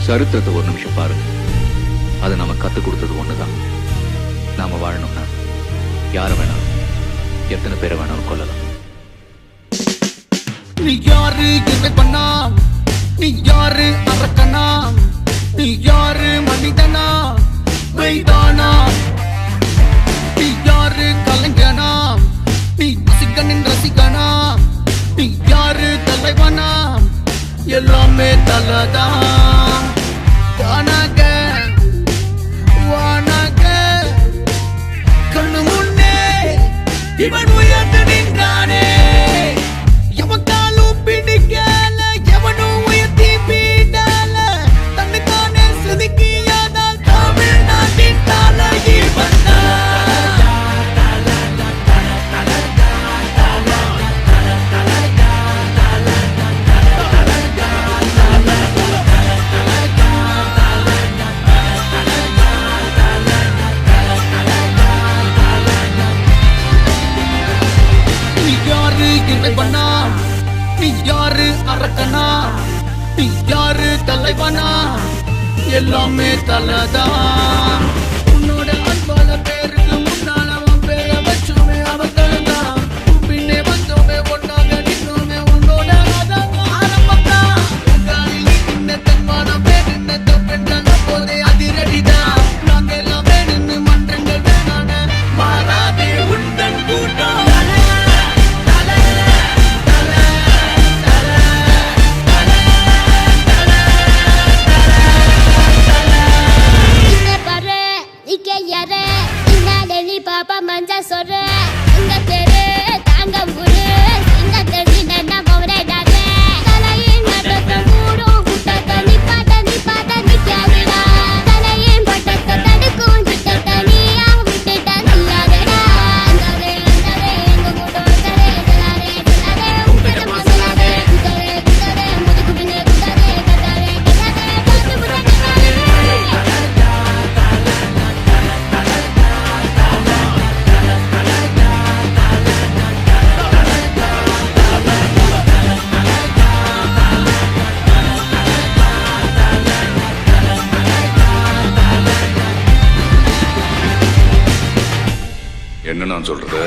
சரித்திரத்தை ஒரு நிமிஷம் பாருங்க. அதை நம்ம கத்துக் கொடுத்தது ஒண்ணுதான். நாம வாழணும்னா யார வேணாலும் எத்தனை பேரை வேணாலும் கொள்ளலாம். நீ யாரு என்ன பண்ணா, நீ யாரு அரக்கனா, நீ யாரு மனிதனா மைதானா, நீ யாரு கலைஞனா, நீ ரசிகனின் ரசிகனா, நீ யாரு தலைவனா, எல்லாமே தலதான். தானாக வானாக கண்ணு முன்னே இவன் உயர்ந்து நின்றானே. எவக்காலும் பிடிக்கல, எவனும் உயர்த்தி பீடல, தன்னுக்கானே சுதுக்கியாதான் தமிழ்நாட்டின் தலையை வந்தா. நீ யாரு அரக்கனா, நீ யாரு தலைவனா, எல்லாமே தலதான். உன்னோட அன்பால பேருக்கு முன்னால அவன் பேரை வச்சுமே அவதான். பின்னே வந்தோமே ஒன்னாக நின்னோமே உன்னோட ஆரம்பம்தான். நின்ன தன்மானம் நின்ன தொப்பெண்டான போதே அதிரடிதான். நாங்க எல்லாமே நின்று மன்றங்கள் வேணான மாறாதே உண்டன் கூட்டம். பாப்பா மஞ்சா சொல்ற உங்க தெரு தாங்க ஊரு இந்த தெரு என்ன கோவரடாத தலையின் மட்டத்த கூடும் குட்டத்த நிப்பாட்ட நிக்காதடா. தலையின் பட்டத்த தடுக்கும் சிட்டத்த நீயா விட்டுட்ட நில்லாதடா. அந்தவே எங்க கூட சொல்லாதே உங்கட சொல்லாதே குதரே முதுகு பின்னே குதரே கதரே பாத்து புட்டே. என்ன நான் சொல்றது?